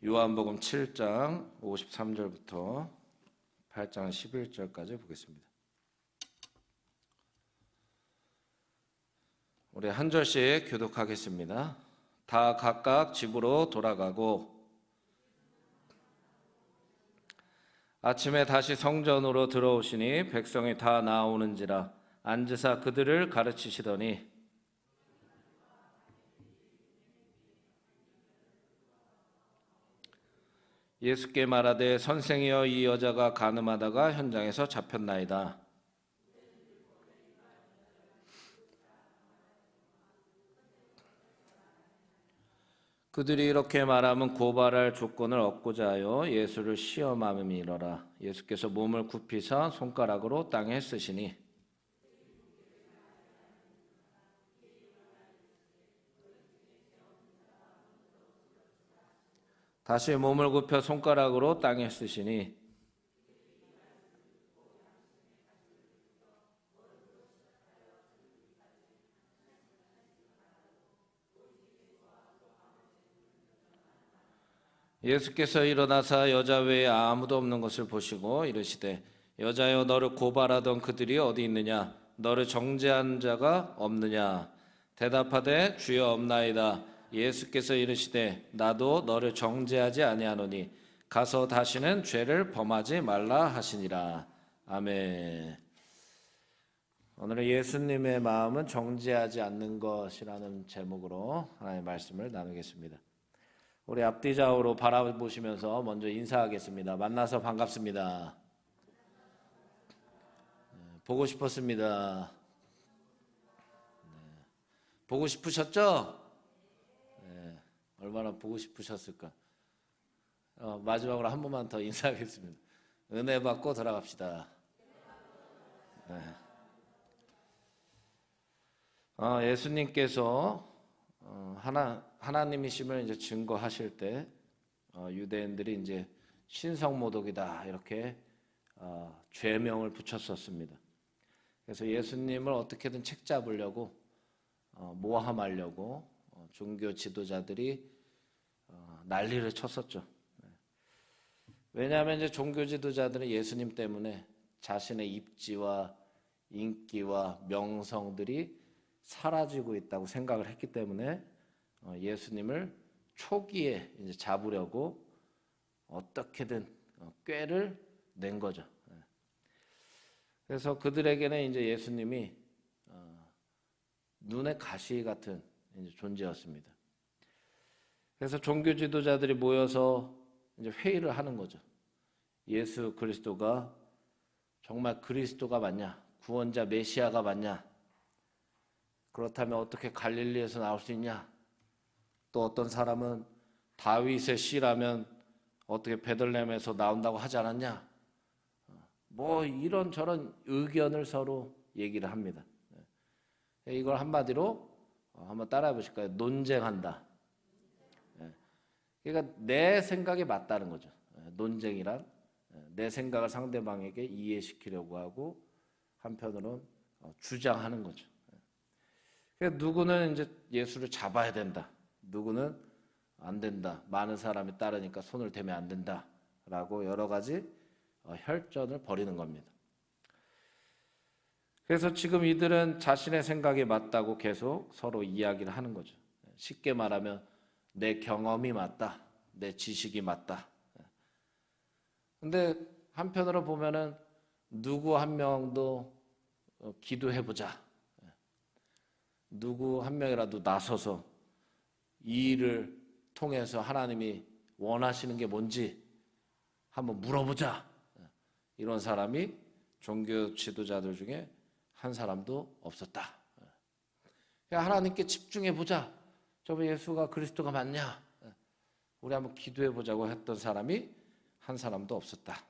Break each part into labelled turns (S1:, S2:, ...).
S1: 요한복음 7장 53절부터 8장 11절까지 보겠습니다. 우리 한 절씩 교독하겠습니다. 다 각각 집으로 돌아가고 아침에 다시 성전으로 들어오시니 백성이 다 나오는지라 앉으사 그들을 가르치시더니 예수께 말하되 선생이여 이 여자가 간음하다가 현장에서 잡혔나이다. 그들이 이렇게 말하면 고발할 조건을 얻고자 하여 예수를 시험함이니라. 예수께서 몸을 굽히사 손가락으로 땅에 쓰시니 다시 몸을 굽혀 손가락으로 땅에 쓰시니 예수께서 일어나사 여자 외에 아무도 없는 것을 보시고 이르시되 여자여 너를 고발하던 그들이 어디 있느냐 너를 정죄한 자가 없느냐 대답하되 주여 없나이다. 예수께서 이르시되 나도 너를 정죄하지 아니하노니 가서 다시는 죄를 범하지 말라 하시니라. 아멘. 오늘은 예수님의 마음은 정죄하지 않는 것이라는 제목으로 하나님의 말씀을 나누겠습니다. 우리 앞뒤 좌우로 바라보시면서 먼저 인사하겠습니다. 만나서 반갑습니다. 보고 싶었습니다. 보고 싶으셨죠? 얼마나 보고 싶으셨을까? 마지막으로 한 번만 더 인사하겠습니다. 은혜 받고 돌아갑시다. 예수님께서 하나님이심을 이제 증거하실 때 유대인들이 이제 신성모독이다 이렇게 죄명을 붙였었습니다. 그래서 예수님을 어떻게든 책잡으려고 모함하려고 종교 지도자들이 난리를 쳤었죠. 왜냐하면 이제 종교 지도자들은 예수님 때문에 자신의 입지와 인기와 명성들이 사라지고 있다고 생각을 했기 때문에 예수님을 초기에 이제 잡으려고 어떻게든 꾀를 낸 거죠. 그래서 그들에게는 이제 예수님이 눈의 가시 같은 이제 존재였습니다. 그래서 종교 지도자들이 모여서 이제 회의를 하는 거죠. 예수 그리스도가 정말 그리스도가 맞냐? 구원자 메시아가 맞냐? 그렇다면 어떻게 갈릴리에서 나올 수 있냐? 또 어떤 사람은 다윗의 씨라면 어떻게 베들레헴에서 나온다고 하지 않았냐? 뭐 이런저런 의견을 서로 얘기를 합니다. 이걸 한마디로 한번 따라해 보실까요? 논쟁한다. 그러니까 내 생각이 맞다는 거죠. 논쟁이란 내 생각을 상대방에게 이해시키려고 하고 한편으로는 주장하는 거죠. 그러니까 누구는 이제 예수를 잡아야 된다. 누구는 안 된다. 많은 사람이 따르니까 손을 대면 안 된다라고 여러 가지 혈전을 벌이는 겁니다. 그래서 지금 이들은 자신의 생각이 맞다고 계속 서로 이야기를 하는 거죠. 쉽게 말하면 내 경험이 맞다. 내 지식이 맞다. 근데 한편으로 보면은 누구 한 명도 기도해보자. 누구 한 명이라도 나서서 이 일을 통해서 하나님이 원하시는 게 뭔지 한번 물어보자. 이런 사람이 종교 지도자들 중에 한 사람도 없었다. 하나님께 집중해보자. 저번 예수가 그리스도가 맞냐? 우리 한번 기도해보자고 했던 사람이 한 사람도 없었다.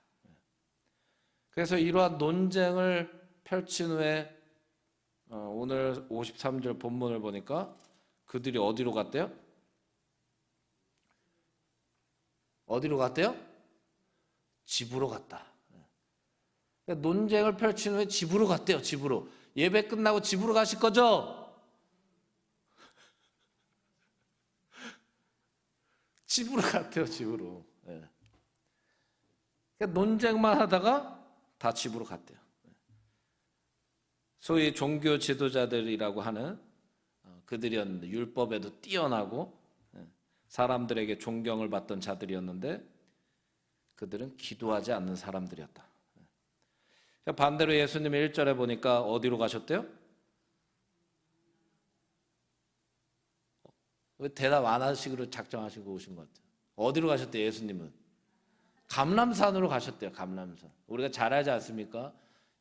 S1: 그래서 이러한 논쟁을 펼친 후에 오늘 53절 본문을 보니까 그들이 어디로 갔대요? 어디로 갔대요? 집으로 갔다. 논쟁을 펼친 후에 집으로 갔대요. 집으로. 예배 끝나고 집으로 가실 거죠? 집으로 갔대요, 집으로. 예. 그러니까 논쟁만 하다가 다 집으로 갔대요. 소위 종교 지도자들이라고 하는 그들이었는데, 율법에도 뛰어나고 사람들에게 존경을 받던 자들이었는데 그들은 기도하지 않는 사람들이었다. 반대로 예수님이 1절에 보니까 어디로 가셨대요? 왜 대답 안 하시기로 작정하시고 오신 것 같아요? 어디로 가셨대요, 예수님은? 감람산으로 가셨대요, 감람산. 우리가 잘 알지 않습니까?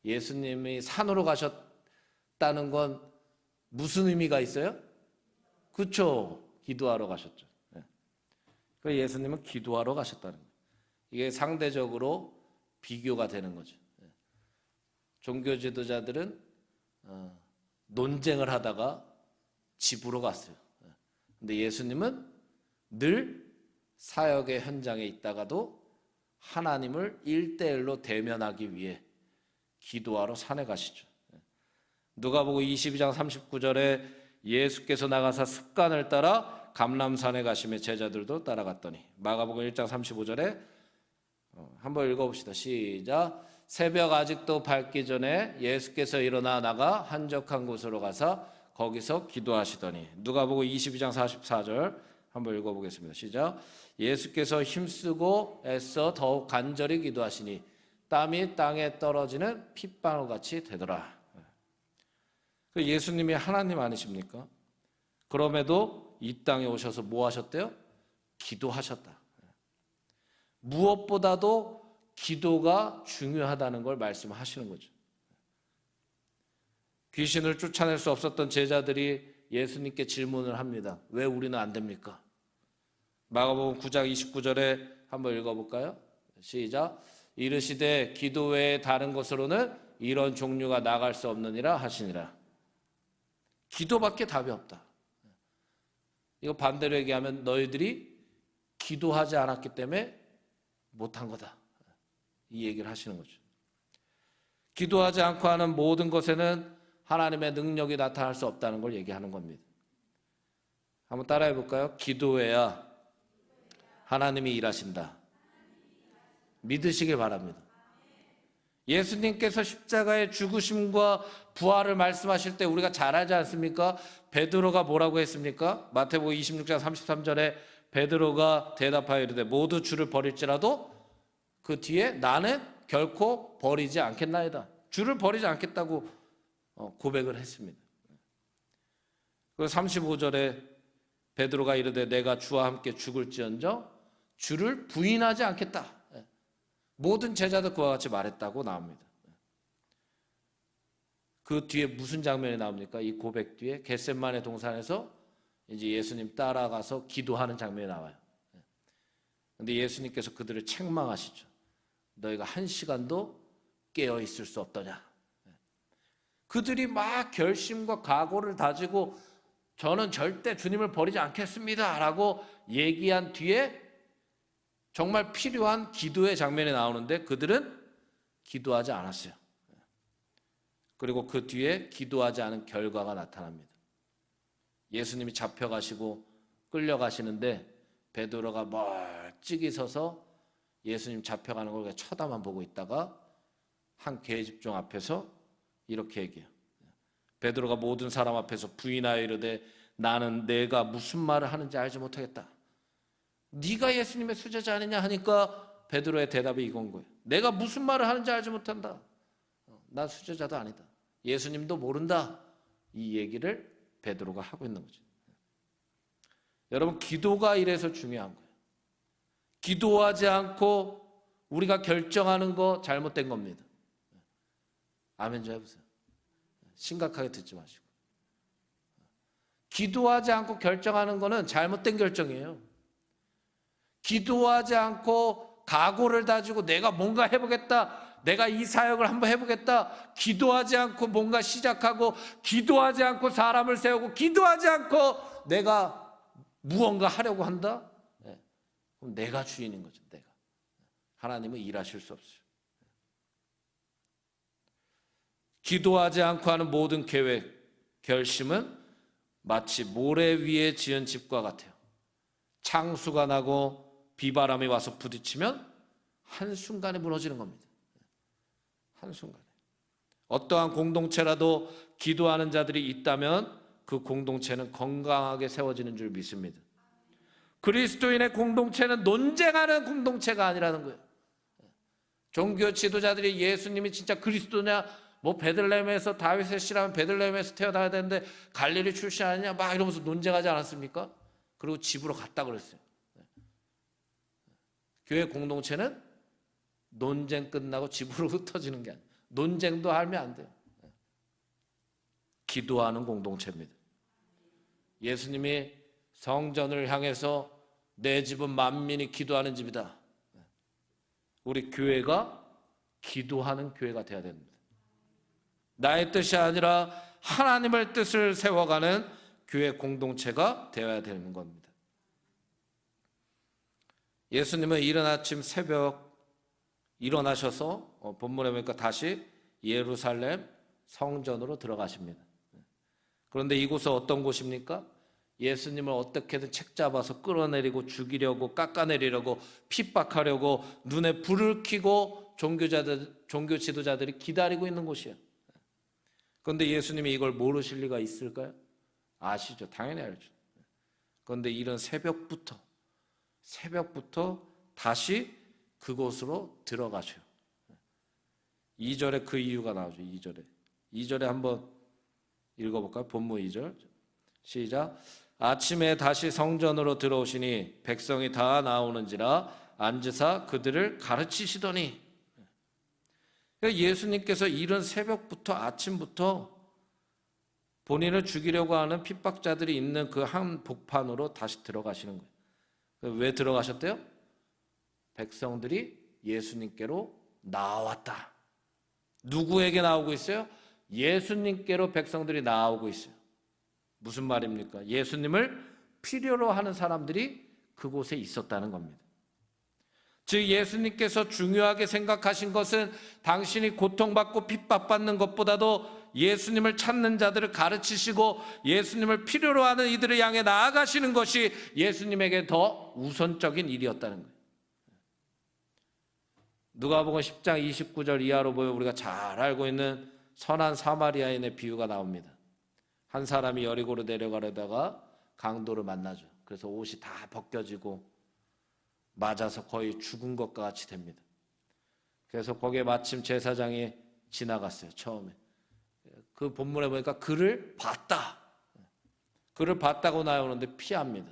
S1: 예수님이 산으로 가셨다는 건 무슨 의미가 있어요? 그렇죠. 기도하러 가셨죠. 그 예수님은 기도하러 가셨다는 거예요. 이게 상대적으로 비교가 되는 거죠. 종교 지도자들은 논쟁을 하다가 집으로 갔어요. 근데 예수님은 늘 사역의 현장에 있다가도 하나님을 1대1로 대면하기 위해 기도하러 산에 가시죠. 누가복음 22장 39절에 예수께서 나가사 습관을 따라 감람산에 가시며 제자들도 따라갔더니, 마가복음 1장 35절에 한번 읽어봅시다. 시작. 새벽 아직도 밝기 전에 예수께서 일어나 나가 한적한 곳으로 가서 거기서 기도하시더니, 누가복음 22장 44절 한번 읽어보겠습니다. 시작. 예수께서 힘쓰고 애써 더욱 간절히 기도하시니 땀이 땅에 떨어지는 핏방울같이 되더라. 예수님이 하나님 아니십니까? 그럼에도 이 땅에 오셔서 뭐 하셨대요? 기도하셨다. 무엇보다도 기도가 중요하다는 걸 말씀하시는 거죠. 귀신을 쫓아낼 수 없었던 제자들이 예수님께 질문을 합니다. 왜 우리는 안 됩니까? 마가복음 9장 29절에 한번 읽어볼까요? 시작. 이르시되 기도 외에 다른 것으로는 이런 종류가 나갈 수 없느니라 하시니라. 기도밖에 답이 없다. 이거 반대로 얘기하면 너희들이 기도하지 않았기 때문에 못한 거다. 이 얘기를 하시는 거죠. 기도하지 않고 하는 모든 것에는 하나님의 능력이 나타날 수 없다는 걸 얘기하는 겁니다. 한번 따라해 볼까요? 기도해야 하나님이 일하신다. 믿으시길 바랍니다. 예수님께서 십자가의 죽으심과 부활을 말씀하실 때 우리가 잘 알지 않습니까? 베드로가 뭐라고 했습니까? 마태복음 26장 33절에 베드로가 대답하여 이르되 모두 주를 버릴지라도 그 뒤에 나는 결코 버리지 않겠나이다. 주를 버리지 않겠다고 고백을 했습니다. 그 35절에 베드로가 이르되 내가 주와 함께 죽을지언정 주를 부인하지 않겠다. 모든 제자도 그와 같이 말했다고 나옵니다. 그 뒤에 무슨 장면이 나옵니까? 이 고백 뒤에 겟세마네 동산에서 이제 예수님 따라가서 기도하는 장면이 나와요. 그런데 예수님께서 그들을 책망하시죠. 너희가 한 시간도 깨어 있을 수 없더냐. 그들이 막 결심과 각오를 다지고 저는 절대 주님을 버리지 않겠습니다 라고 얘기한 뒤에 정말 필요한 기도의 장면이 나오는데 그들은 기도하지 않았어요. 그리고 그 뒤에 기도하지 않은 결과가 나타납니다. 예수님이 잡혀가시고 끌려가시는데 베드로가 멀찍이 서서 예수님 잡혀가는 걸 쳐다만 보고 있다가 한 계집종 앞에서 이렇게 얘기해요. 베드로가 모든 사람 앞에서 부인하여 이르되 나는 내가 무슨 말을 하는지 알지 못하겠다. 네가 예수님의 수제자 아니냐 하니까 베드로의 대답이 이건 거예요. 내가 무슨 말을 하는지 알지 못한다. 난 수제자도 아니다. 예수님도 모른다. 이 얘기를 베드로가 하고 있는 거죠. 여러분, 기도가 이래서 중요한 거예요. 기도하지 않고 우리가 결정하는 거 잘못된 겁니다. 아멘 좀 해보세요. 심각하게 듣지 마시고. 기도하지 않고 결정하는 거는 잘못된 결정이에요. 기도하지 않고 각오를 다지고 내가 뭔가 해보겠다, 내가 이 사역을 한번 해보겠다, 기도하지 않고 뭔가 시작하고 기도하지 않고 사람을 세우고 기도하지 않고 내가 무언가 하려고 한다? 그럼 내가 주인인 거죠. 내가. 하나님은 일하실 수 없어요. 기도하지 않고 하는 모든 계획, 결심은 마치 모래 위에 지은 집과 같아요. 창수가 나고 비바람이 와서 부딪히면 한순간에 무너지는 겁니다. 한순간에. 어떠한 공동체라도 기도하는 자들이 있다면 그 공동체는 건강하게 세워지는 줄 믿습니다. 그리스도인의 공동체는 논쟁하는 공동체가 아니라는 거예요. 종교 지도자들이 예수님이 진짜 그리스도냐, 뭐 베들레헴에서 다윗의 씨라면 베들레헴에서 태어나야 되는데 갈릴리 출신 아니냐, 막 이러면서 논쟁하지 않았습니까? 그리고 집으로 갔다 그랬어요. 교회 공동체는 논쟁 끝나고 집으로 흩어지는 게 아니에요. 논쟁도 하면 안 돼요. 기도하는 공동체입니다. 예수님이 성전을 향해서 내 집은 만민이 기도하는 집이다. 우리 교회가 기도하는 교회가 되어야 됩니다. 나의 뜻이 아니라 하나님의 뜻을 세워가는 교회 공동체가 되어야 되는 겁니다. 예수님은 이른 아침 새벽 일어나셔서 본문에 보니까 다시 예루살렘 성전으로 들어가십니다. 그런데 이곳은 어떤 곳입니까? 예수님을 어떻게든 책잡아서 끌어내리고 죽이려고, 깎아내리려고, 핍박하려고 눈에 불을 켜고 종교 지도자들이 기다리고 있는 곳이에요. 그런데 예수님이 이걸 모르실 리가 있을까요? 아시죠? 당연히 알죠. 그런데 이른 새벽부터 다시 그곳으로 들어가셔요. 2절에 그 이유가 나오죠. 2절에 한번 읽어볼까요? 본문 2절 시작. 아침에 다시 성전으로 들어오시니 백성이 다 나오는지라 앉으사 그들을 가르치시더니. 그러니까 예수님께서 이른 새벽부터 아침부터 본인을 죽이려고 하는 핍박자들이 있는 그 한복판으로 다시 들어가시는 거예요. 왜 들어가셨대요? 백성들이 예수님께로 나왔다. 누구에게 나오고 있어요? 예수님께로 백성들이 나오고 있어요. 무슨 말입니까? 예수님을 필요로 하는 사람들이 그곳에 있었다는 겁니다. 즉 예수님께서 중요하게 생각하신 것은 당신이 고통받고 핍박받는 것보다도 예수님을 찾는 자들을 가르치시고 예수님을 필요로 하는 이들을 향해 나아가시는 것이 예수님에게 더 우선적인 일이었다는 거예요. 누가복음 10장 29절 이하로 보면 우리가 잘 알고 있는 선한 사마리아인의 비유가 나옵니다. 한 사람이 여리고로 내려가려다가 강도를 만나죠. 그래서 옷이 다 벗겨지고 맞아서 거의 죽은 것과 같이 됩니다. 그래서 거기에 마침 제사장이 지나갔어요. 처음에 그 본문에 보니까 그를 봤다. 그를 봤다고 나오는데 피합니다.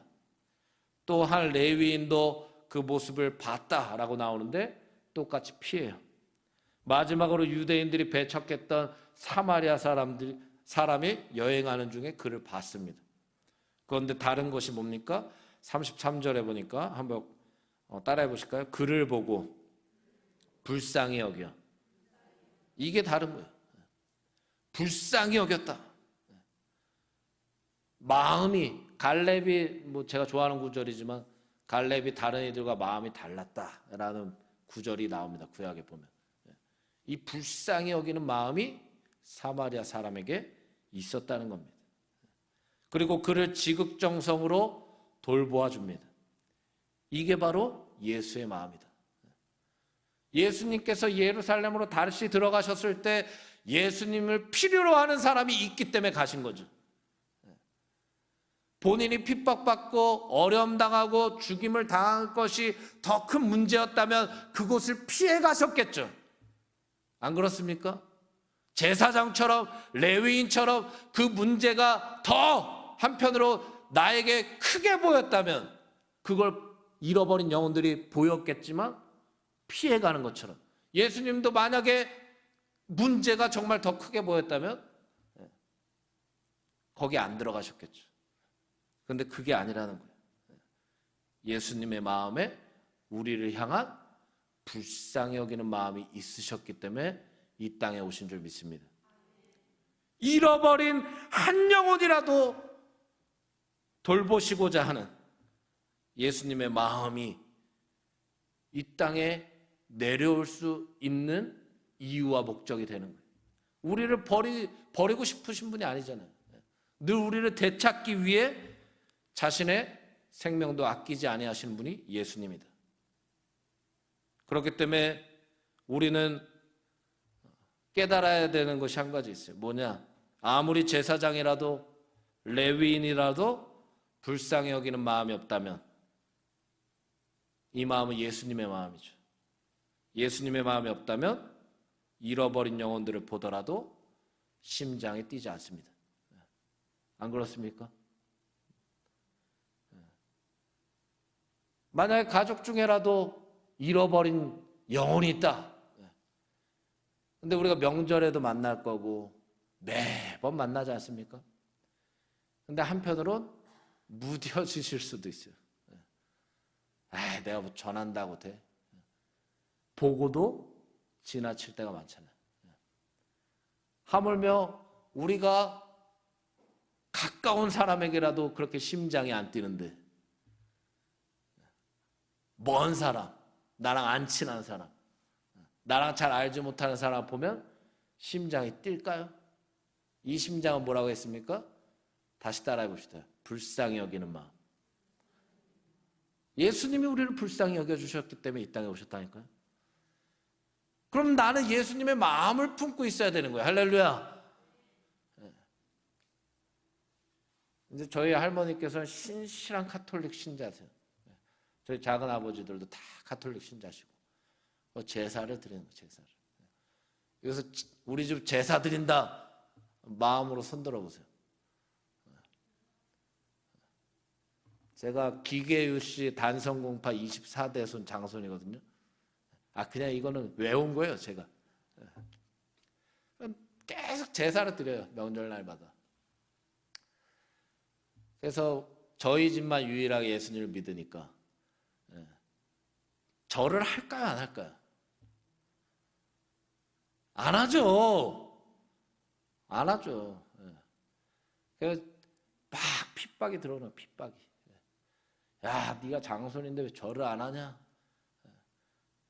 S1: 또 한 레위인도 그 모습을 봤다라고 나오는데 똑같이 피해요. 마지막으로 유대인들이 배척했던 사마리아 사람이 여행하는 중에 그를 봤습니다. 그런데 다른 것이 뭡니까? 33절에 보니까 한번 따라해 보실까요? 그를 보고 불쌍히 여겨. 이게 다른 거예요. 불쌍히 여겼다. 마음이, 갈렙이 제가 좋아하는 구절이지만 갈렙이 다른 이들과 마음이 달랐다라는 구절이 나옵니다. 구약에 보면. 이 불쌍히 여기는 마음이 사마리아 사람에게 있었다는 겁니다. 그리고 그를 지극정성으로 돌보아 줍니다. 이게 바로 예수의 마음이다. 예수님께서 예루살렘으로 다시 들어가셨을 때 예수님을 필요로 하는 사람이 있기 때문에 가신 거죠. 본인이 핍박받고 어려움당하고 죽임을 당할 것이 더 큰 문제였다면 그곳을 피해 가셨겠죠. 안 그렇습니까? 제사장처럼 레위인처럼 그 문제가 더 한편으로 나에게 크게 보였다면 그걸 잃어버린 영혼들이 보였겠지만 피해가는 것처럼 예수님도 만약에 문제가 정말 더 크게 보였다면 거기 안 들어가셨겠죠. 그런데 그게 아니라는 거예요. 예수님의 마음에 우리를 향한 불쌍히 여기는 마음이 있으셨기 때문에 이 땅에 오신 줄 믿습니다. 잃어버린 한 영혼이라도 돌보시고자 하는 예수님의 마음이 이 땅에 내려올 수 있는 이유와 목적이 되는 거예요. 우리를 버리고 싶으신 분이 아니잖아요. 늘 우리를 되찾기 위해 자신의 생명도 아끼지 아니하시는 분이 예수님이다. 그렇기 때문에 우리는 깨달아야 되는 것이 한 가지 있어요. 뭐냐? 아무리 제사장이라도 레위인이라도 불쌍히 여기는 마음이 없다면 이 마음은 예수님의 마음이죠. 예수님의 마음이 없다면 잃어버린 영혼들을 보더라도 심장이 뛰지 않습니다. 안 그렇습니까? 만약에 가족 중에라도 잃어버린 영혼이 있다. 근데 우리가 명절에도 만날 거고 매번 만나지 않습니까? 근데 한편으론 무뎌지실 수도 있어요. 내가 뭐 전한다고 돼. 보고도 지나칠 때가 많잖아요. 하물며 우리가 가까운 사람에게라도 그렇게 심장이 안 뛰는데 먼 사람, 나랑 안 친한 사람, 나랑 잘 알지 못하는 사람 보면 심장이 뛸까요? 이 심장은 뭐라고 했습니까? 다시 따라해 봅시다. 불쌍히 여기는 마음. 예수님이 우리를 불쌍히 여겨주셨기 때문에 이 땅에 오셨다니까요. 그럼 나는 예수님의 마음을 품고 있어야 되는 거예요. 할렐루야. 이제 저희 할머니께서는 신실한 카톨릭 신자세요. 저희 작은 아버지들도 다 카톨릭 신자시고 제사를 드리는 거예요. 제사를. 그래서 우리 집 제사 드린다 마음으로 손들어 보세요. 제가 기계유 씨 단성공파 24대손 장손이거든요. 그냥 이거는 외운 거예요, 제가. 계속 제사를 드려요, 명절날마다. 그래서 저희 집만 유일하게 예수님을 믿으니까 절을 할까요, 안 할까요? 안 하죠. 안 하죠. 그래서 막 핍박이 들어오는 핍박이. 야, 네가 장손인데 왜 절을 안 하냐?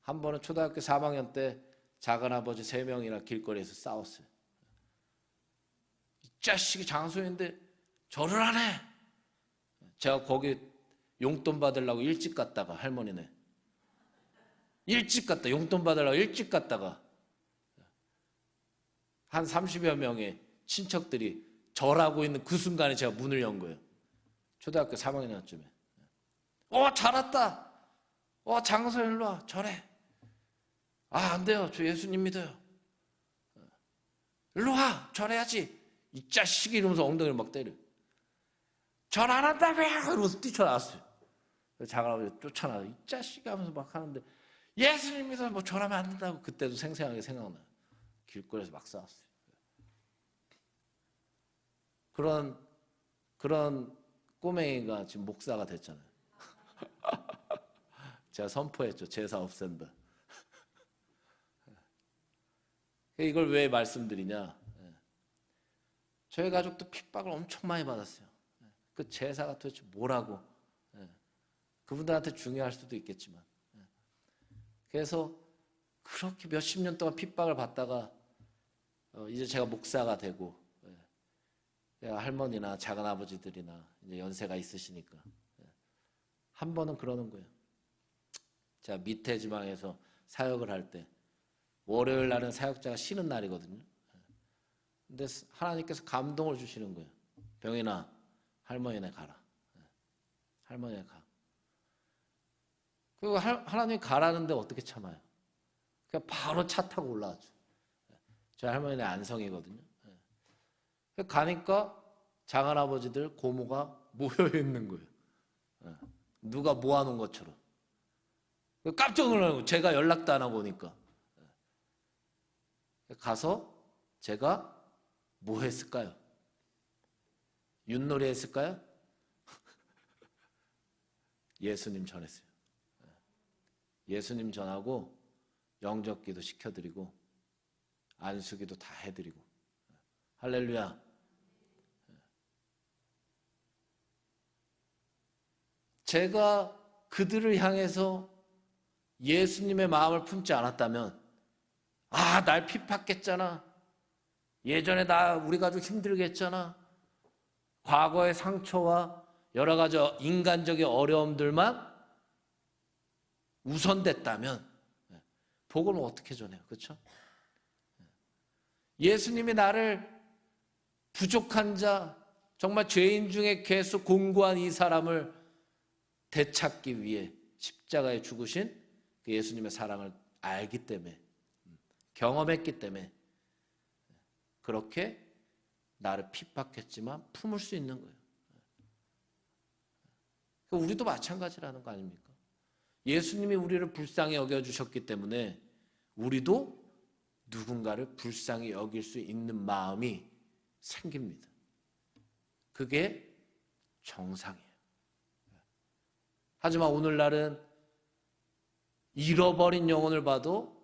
S1: 한 번은 초등학교 3학년 때 작은아버지 3명이나 길거리에서 싸웠어요. 이 자식이 장손인데 절을 안 해. 제가 거기 용돈 받으려고 일찍 갔다가 할머니네. 일찍 갔다 용돈 받으려고 일찍 갔다가 한 30여 명의 친척들이 절하고 있는 그 순간에 제가 문을 연 거예요. 초등학교 3학년쯤에. 잘 왔다. 장손 일로 와. 절해. 안 돼요. 저 예수님 믿어요. 일로 와. 절해야지. 이 자식이 이러면서 엉덩이를 막 때려. 절 안 한다고요. 이러면서 뛰쳐나왔어요. 작은아버지 쫓아나요. 이 자식이 하면서 막 하는데 예수님 믿어서 뭐 절하면 안 된다고. 그때도 생생하게 생각나요. 길거리에서 막 싸웠어요. 그런 꼬맹이가 지금 목사가 됐잖아요. 제가 선포했죠. 제사 없앤다. 이걸 왜 말씀드리냐? 저희 가족도 핍박을 엄청 많이 받았어요. 그 제사가 도대체 뭐라고? 그분들한테 중요할 수도 있겠지만. 그래서 그렇게 몇십 년 동안 핍박을 받다가 이제 제가 목사가 되고 할머니나 작은아버지들이나 이제 연세가 있으시니까 한 번은 그러는 거예요. 제가 밑에 지방에서 사역을 할 때 월요일 날은 사역자가 쉬는 날이거든요. 근데 하나님께서 감동을 주시는 거예요. 병인아, 할머니네 가라. 할머니네 가. 그리고 하나님이 가라는데 어떻게 참아요? 그냥 바로 차 타고 올라왔죠. 저희 할머니네 안성이거든요. 가니까 작은아버지들 고모가 모여 있는 거예요. 누가 모아놓은 것처럼. 깜짝 놀라는 거예요. 제가 연락도 안 하고 오니까. 가서 제가 뭐 했을까요? 윷놀이 했을까요? 예수님 전했어요. 예수님 전하고 영접기도 시켜드리고 안수기도 다 해드리고. 할렐루야. 제가 그들을 향해서 예수님의 마음을 품지 않았다면 날 핍박했잖아. 예전에 우리 가족 힘들게 했잖아. 과거의 상처와 여러 가지 인간적인 어려움들만 우선됐다면 복음을 어떻게 전해요? 그렇죠? 예수님이 나를 부족한 자, 정말 죄인 중에 계속 공고한 이 사람을 되찾기 위해 십자가에 죽으신 그 예수님의 사랑을 알기 때문에, 경험했기 때문에 그렇게 나를 핍박했지만 품을 수 있는 거예요. 우리도 마찬가지라는 거 아닙니까? 예수님이 우리를 불쌍히 여겨주셨기 때문에 우리도 누군가를 불쌍히 여길 수 있는 마음이 생깁니다. 그게 정상이에요. 하지만 오늘날은 잃어버린 영혼을 봐도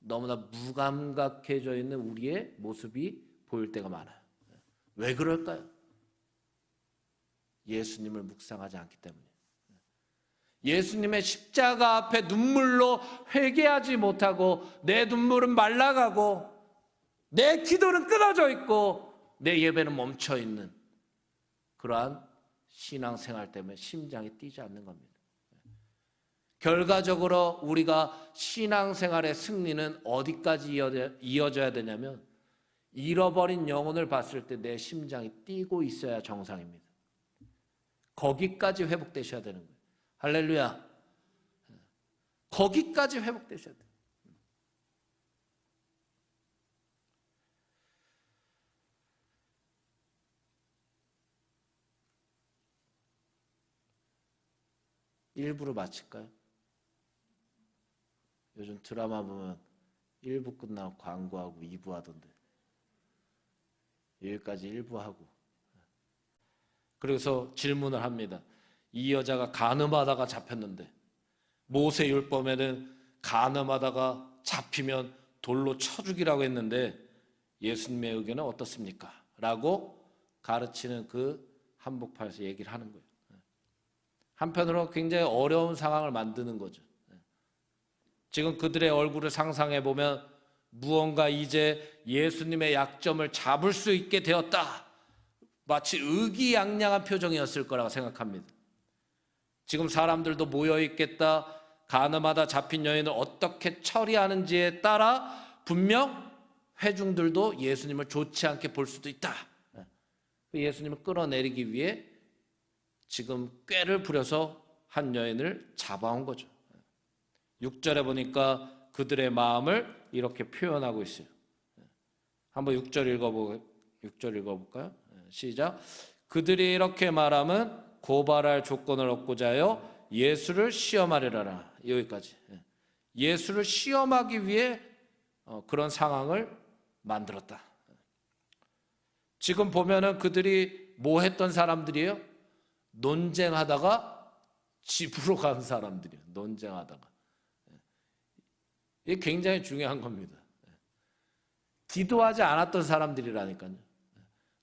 S1: 너무나 무감각해져 있는 우리의 모습이 보일 때가 많아요. 왜 그럴까요? 예수님을 묵상하지 않기 때문이에요. 예수님의 십자가 앞에 눈물로 회개하지 못하고 내 눈물은 말라가고 내 기도는 끊어져 있고 내 예배는 멈춰 있는 그러한 신앙생활 때문에 심장이 뛰지 않는 겁니다. 결과적으로 우리가 신앙생활의 승리는 어디까지 이어져야 되냐면 잃어버린 영혼을 봤을 때 내 심장이 뛰고 있어야 정상입니다. 거기까지 회복되셔야 되는 거예요. 할렐루야. 거기까지 회복되셔야 돼요. 일부로 마칠까요? 요즘 드라마 보면 1부 끝나고 광고하고 2부 하던데 여기까지 1부 하고 그래서 질문을 합니다. 이 여자가 간음하다가 잡혔는데 모세율법에는 간음하다가 잡히면 돌로 쳐 죽이라고 했는데 예수님의 의견은 어떻습니까? 라고 가르치는 그 한복판에서 얘기를 하는 거예요. 한편으로 굉장히 어려운 상황을 만드는 거죠. 지금 그들의 얼굴을 상상해 보면 무언가 이제 예수님의 약점을 잡을 수 있게 되었다. 마치 의기양양한 표정이었을 거라고 생각합니다. 지금 사람들도 모여 있겠다. 간음하다 잡힌 여인을 어떻게 처리하는지에 따라 분명 회중들도 예수님을 좋지 않게 볼 수도 있다. 예수님을 끌어내리기 위해 지금 꾀를 부려서 한 여인을 잡아온 거죠. 6절에 보니까 그들의 마음을 이렇게 표현하고 있어요. 한번 6절 읽어볼까요? 시작. 그들이 이렇게 말하면 고발할 조건을 얻고자 하여 예수를 시험하려라. 여기까지. 예수를 시험하기 위해 그런 상황을 만들었다. 지금 보면은 그들이 뭐 했던 사람들이에요? 논쟁하다가 집으로 간 사람들이에요. 논쟁하다가. 이게 굉장히 중요한 겁니다. 기도하지 않았던 사람들이라니까요.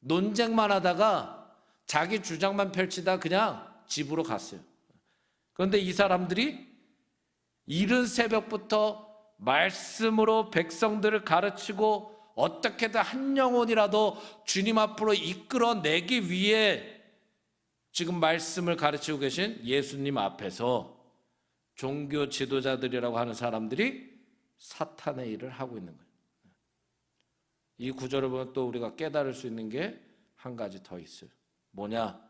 S1: 논쟁만 하다가 자기 주장만 펼치다 그냥 집으로 갔어요. 그런데 이 사람들이 이른 새벽부터 말씀으로 백성들을 가르치고 어떻게든 한 영혼이라도 주님 앞으로 이끌어내기 위해 지금 말씀을 가르치고 계신 예수님 앞에서 종교 지도자들이라고 하는 사람들이 사탄의 일을 하고 있는 거예요. 이 구절을 보면 또 우리가 깨달을 수 있는 게 한 가지 더 있어요. 뭐냐?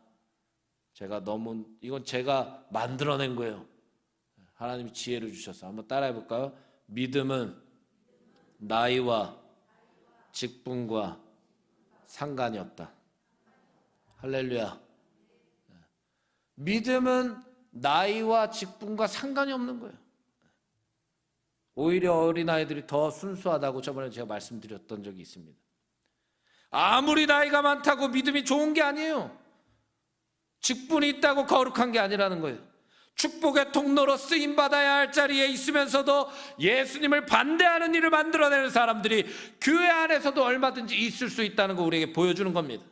S1: 이건 제가 만들어낸 거예요. 하나님이 지혜를 주셔서 한번 따라해 볼까요? 믿음은 나이와 직분과 상관이 없다. 할렐루야. 믿음은 나이와 직분과 상관이 없는 거예요. 오히려 어린아이들이 더 순수하다고 저번에 제가 말씀드렸던 적이 있습니다. 아무리 나이가 많다고 믿음이 좋은 게 아니에요. 직분이 있다고 거룩한 게 아니라는 거예요. 축복의 통로로 쓰임받아야 할 자리에 있으면서도 예수님을 반대하는 일을 만들어내는 사람들이 교회 안에서도 얼마든지 있을 수 있다는 거 우리에게 보여주는 겁니다.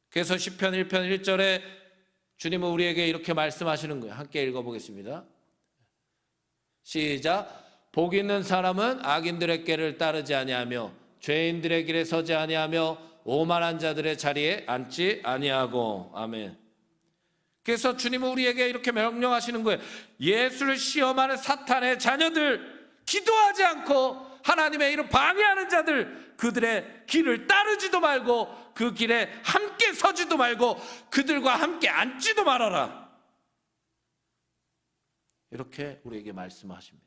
S1: 그래서 시편 1편 1절에 주님은 우리에게 이렇게 말씀하시는 거예요. 함께 읽어보겠습니다. 시작. 복 있는 사람은 악인들의 꾀를 따르지 아니하며 죄인들의 길에 서지 아니하며 오만한 자들의 자리에 앉지 아니하고. 아멘. 그래서 주님은 우리에게 이렇게 명령하시는 거예요. 예수를 시험하는 사탄의 자녀들, 기도하지 않고 하나님의 일을 방해하는 자들, 그들의 길을 따르지도 말고 그 길에 함께 서지도 말고 그들과 함께 앉지도 말아라. 이렇게 우리에게 말씀하십니다.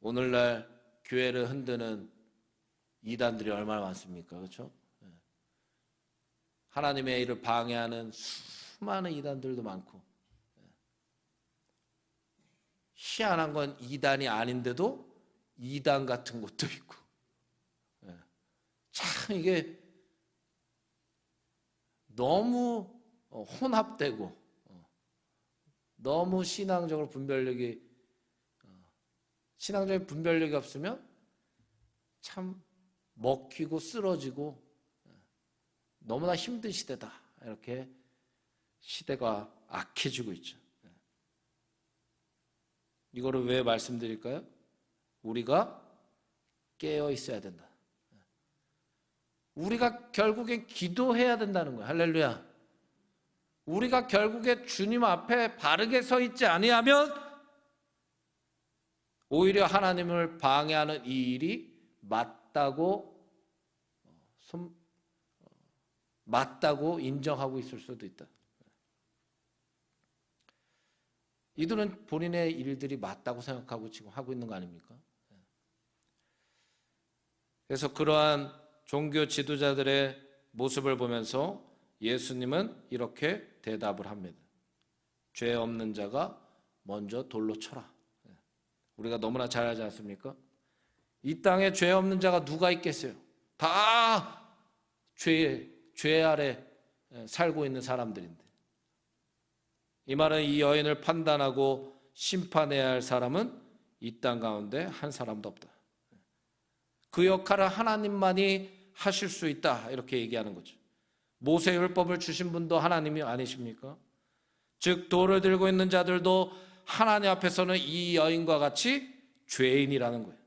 S1: 오늘날 교회를 흔드는 이단들이 얼마나 많습니까? 그렇죠? 하나님의 일을 방해하는 수많은 이단들도 많고, 희한한 건 이단이 아닌데도 이단 같은 것도 있고, 참 이게 너무 혼합되고 너무 신앙적인 분별력이 없으면 참 먹히고 쓰러지고 너무나 힘든 시대다. 이렇게 시대가 악해지고 있죠. 이거를 왜 말씀드릴까요? 우리가 깨어 있어야 된다. 우리가 결국엔 기도해야 된다는 거예요. 할렐루야. 우리가 결국에 주님 앞에 바르게 서 있지 아니하면 오히려 하나님을 방해하는 이 일이 맞다고 인정하고 있을 수도 있다. 이들은 본인의 일들이 맞다고 생각하고 지금 하고 있는 거 아닙니까? 그래서 그러한 종교 지도자들의 모습을 보면서 예수님은 이렇게 대답을 합니다. 죄 없는 자가 먼저 돌로 쳐라. 우리가 너무나 잘 알지 않습니까? 이 땅에 죄 없는 자가 누가 있겠어요? 다 죄 아래 살고 있는 사람들인데, 이 말은 이 여인을 판단하고 심판해야 할 사람은 이 땅 가운데 한 사람도 없다. 그 역할을 하나님만이 하실 수 있다. 이렇게 얘기하는 거죠. 모세 율법을 주신 분도 하나님이 아니십니까? 즉 돌을 들고 있는 자들도 하나님 앞에서는 이 여인과 같이 죄인이라는 거예요.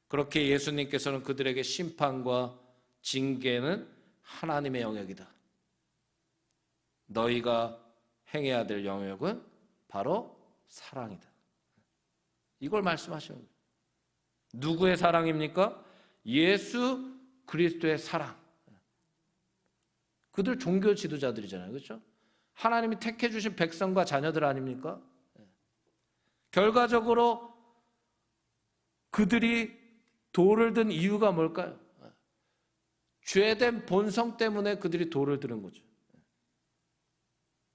S1: 그렇게 예수님께서는 그들에게 심판과 징계는 하나님의 영역이다. 너희가 행해야 될 영역은 바로 사랑이다. 이걸 말씀하셔요. 누구의 사랑입니까? 예수 그리스도의 사랑. 그들 종교 지도자들이잖아요. 그렇죠? 하나님이 택해 주신 백성과 자녀들 아닙니까? 결과적으로 그들이 돌을 든 이유가 뭘까요? 죄된 본성 때문에 그들이 돌을 들은 거죠.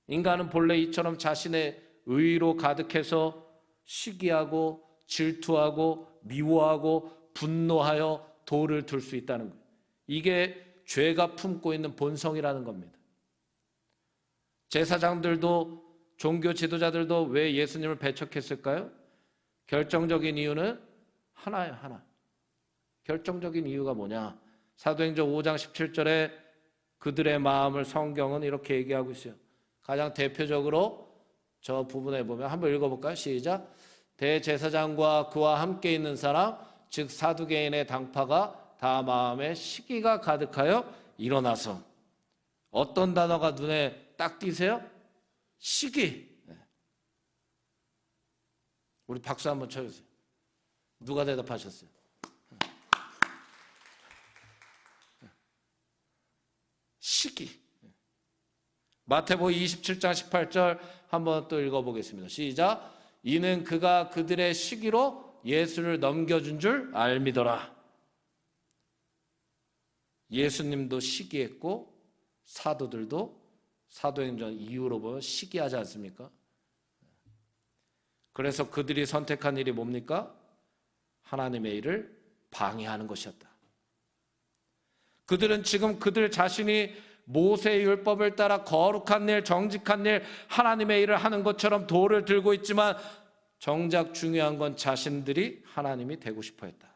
S1: 인간은 본래 이처럼 자신의 의로 가득해서 시기하고 질투하고 미워하고 분노하여 돌을 들 수 있다는 거예요. 이게 죄가 품고 있는 본성이라는 겁니다. 제사장들도 종교 지도자들도 왜 예수님을 배척했을까요? 결정적인 이유는 하나예요. 하나. 결정적인 이유가 뭐냐? 사도행전 5장 17절에 그들의 마음을 성경은 이렇게 얘기하고 있어요. 가장 대표적으로 저 부분에 보면 한번 읽어볼까요? 시작. 대제사장과 그와 함께 있는 사람, 즉 사두개인의 당파가 다 마음에 시기가 가득하여 일어나서. 어떤 단어가 눈에 딱 띄세요? 시기. 우리 박수 한번 쳐주세요. 누가 대답하셨어요? 시기. 마태복음 27장 18절 한번 또 읽어보겠습니다. 시작. 이는 그가 그들의 시기로 예수를 넘겨준 줄 알미더라. 예수님도 시기했고 사도들도 사도행전 이후로 보면 시기하지 않습니까? 그래서 그들이 선택한 일이 뭡니까? 하나님의 일을 방해하는 것이었다. 그들은 지금 그들 자신이 모세의 율법을 따라 거룩한 일, 정직한 일, 하나님의 일을 하는 것처럼 돌을 들고 있지만 정작 중요한 건 자신들이 하나님이 되고 싶어 했다.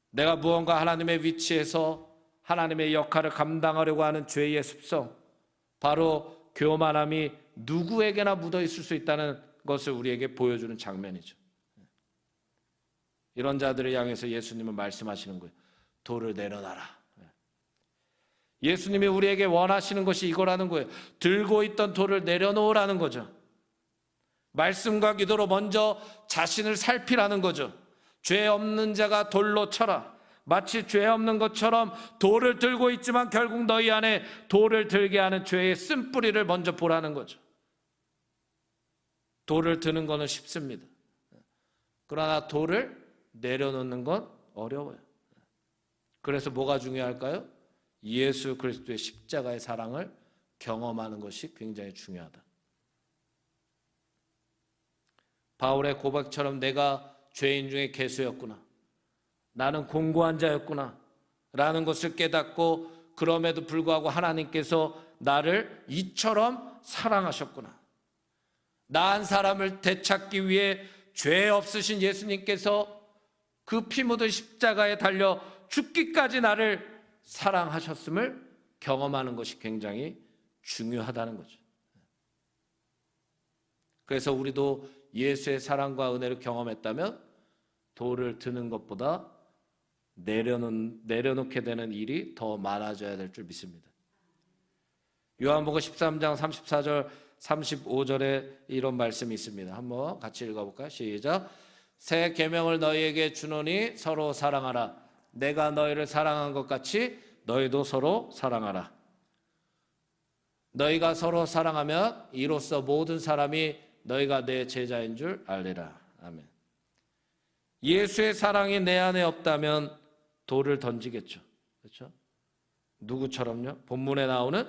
S1: 내가 무언가 하나님의 위치에서 하나님의 역할을 감당하려고 하는 죄의 습성, 바로 교만함이 누구에게나 묻어 있을 수 있다는 것을 우리에게 보여주는 장면이죠. 이런 자들을 향해서 예수님은 말씀하시는 거예요. 돌을 내려놔라. 예수님이 우리에게 원하시는 것이 이거라는 거예요. 들고 있던 돌을 내려놓으라는 거죠. 말씀과 기도로 먼저 자신을 살피라는 거죠. 죄 없는 자가 돌로 쳐라. 마치 죄 없는 것처럼 돌을 들고 있지만 결국 너희 안에 돌을 들게 하는 죄의 쓴뿌리를 먼저 보라는 거죠. 돌을 드는 것은 쉽습니다. 그러나 돌을 내려놓는 건 어려워요. 그래서 뭐가 중요할까요? 예수 그리스도의 십자가의 사랑을 경험하는 것이 굉장히 중요하다. 바울의 고백처럼 내가 죄인 중에 괴수였구나, 나는 공고한 자였구나 라는 것을 깨닫고, 그럼에도 불구하고 하나님께서 나를 이처럼 사랑하셨구나, 나 한 사람을 되찾기 위해 죄 없으신 예수님께서 그 피 묻은 십자가에 달려 죽기까지 나를 사랑하셨음을 경험하는 것이 굉장히 중요하다는 거죠. 그래서 우리도 예수의 사랑과 은혜를 경험했다면 돌을 드는 것보다 내려놓게 되는 일이 더 많아져야 될 줄 믿습니다. 요한복음 13장 34절 35절에 이런 말씀이 있습니다. 한번 같이 읽어볼까요? 시작. 새 계명을 너희에게 주노니 서로 사랑하라. 내가 너희를 사랑한 것 같이 너희도 서로 사랑하라. 너희가 서로 사랑하면 이로써 모든 사람이 너희가 내 제자인 줄 알리라. 아멘. 예수의 사랑이 내 안에 없다면 돌을 던지겠죠. 그렇죠? 누구처럼요? 본문에 나오는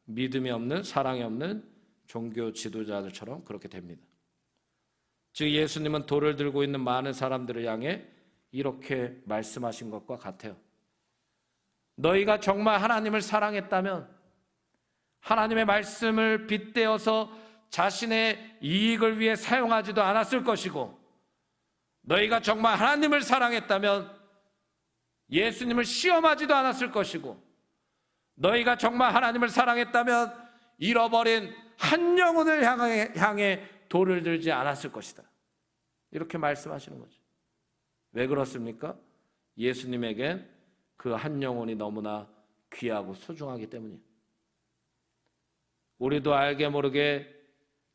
S1: 믿음이 없는, 사랑이 없는 종교 지도자들처럼 그렇게 됩니다. 즉 예수님은 돌을 들고 있는 많은 사람들을 향해 이렇게 말씀하신 것과 같아요. 너희가 정말 하나님을 사랑했다면 하나님의 말씀을 빗대어서 자신의 이익을 위해 사용하지도 않았을 것이고, 너희가 정말 하나님을 사랑했다면 예수님을 시험하지도 않았을 것이고, 너희가 정말 하나님을 사랑했다면 잃어버린 한 영혼을 향해 돌을 들지 않았을 것이다. 이렇게 말씀하시는 거죠. 왜 그렇습니까? 예수님에겐 그 한 영혼이 너무나 귀하고 소중하기 때문이에요. 우리도 알게 모르게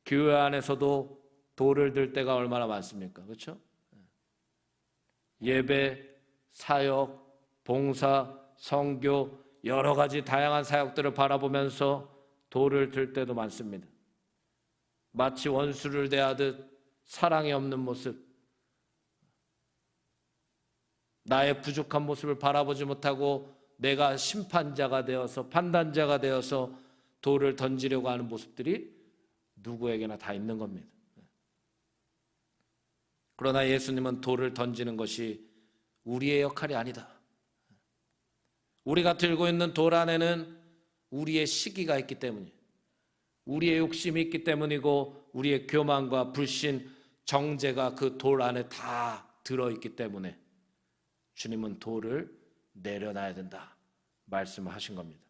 S1: 교회 안에서도 돌을 들 때가 얼마나 많습니까? 그렇죠? 예배, 사역, 봉사, 선교, 여러 가지 다양한 사역들을 바라보면서 돌을 들 때도 많습니다. 마치 원수를 대하듯 사랑이 없는 모습, 나의 부족한 모습을 바라보지 못하고 내가 심판자가 되어서, 판단자가 되어서 돌을 던지려고 하는 모습들이 누구에게나 다 있는 겁니다. 그러나 예수님은 돌을 던지는 것이 우리의 역할이 아니다. 우리가 들고 있는 돌 안에는 우리의 시기가 있기 때문이에요. 우리의 욕심이 있기 때문이고, 우리의 교만과 불신, 정죄가 그 돌 안에 다 들어있기 때문에 주님은 돌을 내려놔야 된다 말씀하신 겁니다.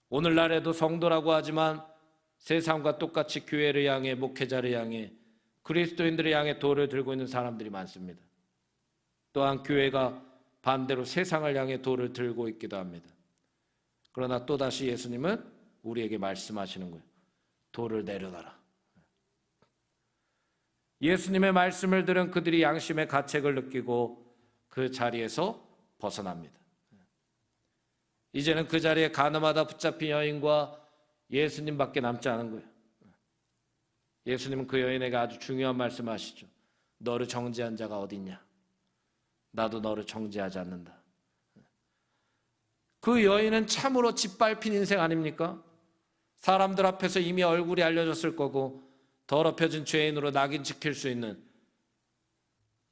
S1: 오늘날에도 성도라고 하지만 세상과 똑같이 교회를 향해, 목회자를 향해, 그리스도인들을 향해 돌을 들고 있는 사람들이 많습니다. 또한 교회가 반대로 세상을 향해 돌을 들고 있기도 합니다. 그러나 또다시 예수님은 우리에게 말씀하시는 거예요. 돌을 내려놔라. 예수님의 말씀을 들은 그들이 양심의 가책을 느끼고 그 자리에서 벗어납니다. 이제는 그 자리에 가늠하다 붙잡힌 여인과 예수님밖에 남지 않은 거예요. 예수님은 그 여인에게 아주 중요한 말씀을 하시죠. 너를 정죄한 자가 어디 있냐? 나도 너를 정죄하지 않는다. 그 여인은 참으로 짓밟힌 인생 아닙니까? 사람들 앞에서 이미 얼굴이 알려졌을 거고 더럽혀진 죄인으로 낙인 찍힐 수 있는,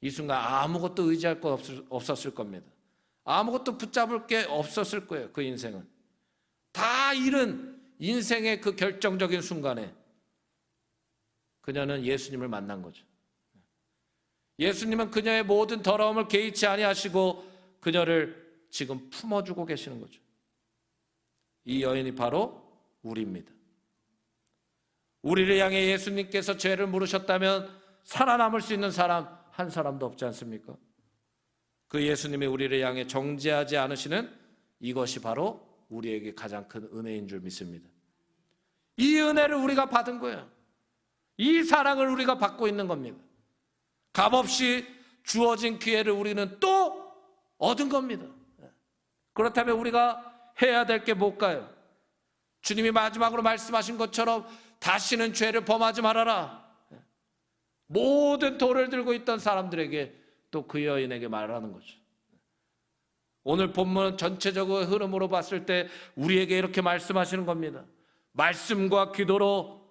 S1: 이 순간 아무것도 의지할 거 없었을 겁니다. 아무것도 붙잡을 게 없었을 거예요. 그 인생은 다 잃은 인생의 그 결정적인 순간에 그녀는 예수님을 만난 거죠. 예수님은 그녀의 모든 더러움을 개의치 아니하시고 그녀를 지금 품어주고 계시는 거죠. 이 여인이 바로 우리입니다. 우리를 향해 예수님께서 죄를 물으셨다면 살아남을 수 있는 사람 한 사람도 없지 않습니까? 그 예수님이 우리를 향해 정죄하지 않으시는 이것이 바로 우리에게 가장 큰 은혜인 줄 믿습니다. 이 은혜를 우리가 받은 거예요. 이 사랑을 우리가 받고 있는 겁니다. 값없이 주어진 기회를 우리는 또 얻은 겁니다. 그렇다면 우리가 해야 될 게 뭘까요? 주님이 마지막으로 말씀하신 것처럼 다시는 죄를 범하지 말아라. 모든 돌을 들고 있던 사람들에게 또 그 여인에게 말하는 거죠. 오늘 본문 전체적으로 흐름으로 봤을 때 우리에게 이렇게 말씀하시는 겁니다. 말씀과 기도로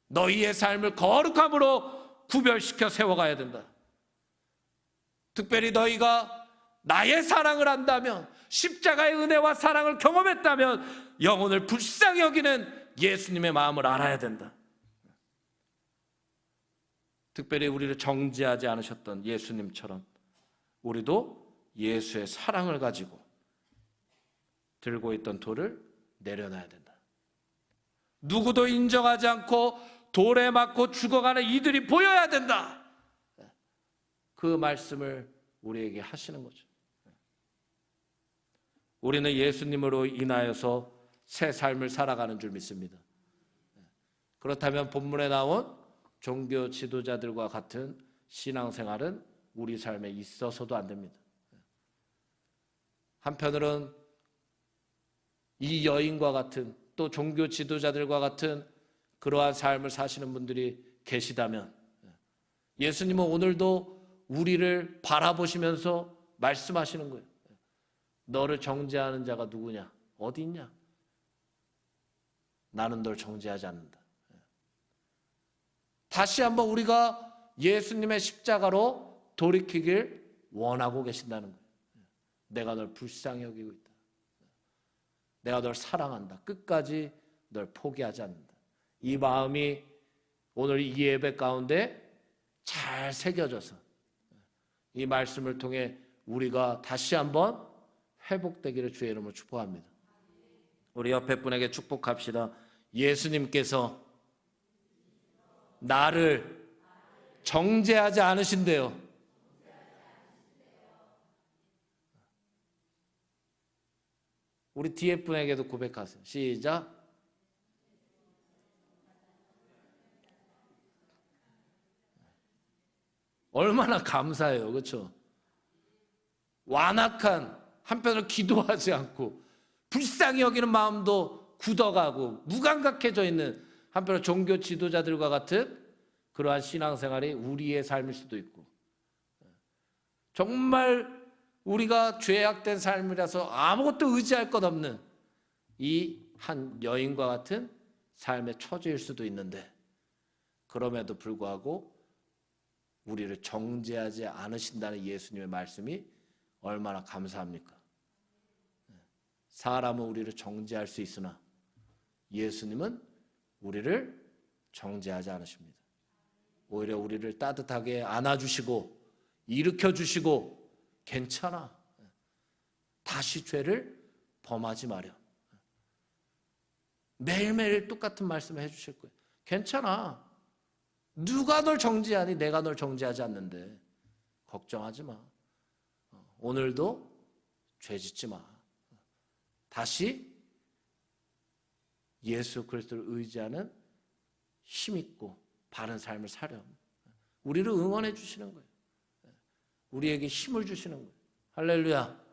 S1: 너희의 삶을 거룩함으로 구별시켜 세워가야 된다. 특별히 너희가 나의 사랑을 안다면, 십자가의 은혜와 사랑을 경험했다면 영혼을 불쌍히 여기는 예수님의 마음을 알아야 된다. 특별히 우리를 정죄하지 않으셨던 예수님처럼 우리도 예수의 사랑을 가지고 들고 있던 돌을 내려놔야 된다. 누구도 인정하지 않고 돌에 맞고 죽어가는 이들이 보여야 된다. 그 말씀을 우리에게 하시는 거죠. 우리는 예수님으로 인하여서 새 삶을 살아가는 줄 믿습니다. 그렇다면 본문에 나온 종교 지도자들과 같은 신앙생활은 우리 삶에 있어서도 안 됩니다. 한편으로는 이 여인과 같은, 또 종교 지도자들과 같은 그러한 삶을 사시는 분들이 계시다면 예수님은 오늘도 우리를 바라보시면서 말씀하시는 거예요. 너를 정죄하는 자가 누구냐? 어디 있냐? 나는 널 정죄하지 않는다. 다시 한번 우리가 예수님의 십자가로 돌이키길 원하고 계신다는 거예요. 내가 널 불쌍히 여기고 있다. 내가 널 사랑한다. 끝까지 널 포기하지 않는다. 이 마음이 오늘 이 예배 가운데 잘 새겨져서 이 말씀을 통해 우리가 다시 한번 회복되기를 주의 이름으로 축복합니다. 우리 옆에 분에게 축복합시다. 예수님께서 나를 정죄하지 않으신대요. 우리 뒤에 분에게도 고백하세요. 시작. 얼마나 감사해요. 그렇죠? 완악한, 한편으로 기도하지 않고 불쌍히 여기는 마음도 굳어가고 무감각해져 있는 한편으로 종교 지도자들과 같은 그러한 신앙생활이 우리의 삶일 수도 있고, 정말 우리가 죄악된 삶이라서 아무것도 의지할 것 없는 이 한 여인과 같은 삶의 처지일 수도 있는데, 그럼에도 불구하고 우리를 정죄하지 않으신다는 예수님의 말씀이 얼마나 감사합니까? 사람은 우리를 정죄할 수 있으나 예수님은 우리를 정죄하지 않으십니다. 오히려 우리를 따뜻하게 안아주시고 일으켜주시고, 괜찮아, 다시 죄를 범하지 마렴. 매일매일 똑같은 말씀을 해주실 거예요. 괜찮아, 누가 널 정죄하니? 내가 널 정죄하지 않는데 걱정하지 마. 오늘도 죄 짓지 마. 다시 예수 그리스도를 의지하는 힘있고 바른 삶을 살렴. 우리를 응원해 주시는 거예요. 우리에게 힘을 주시는 거예요. 할렐루야.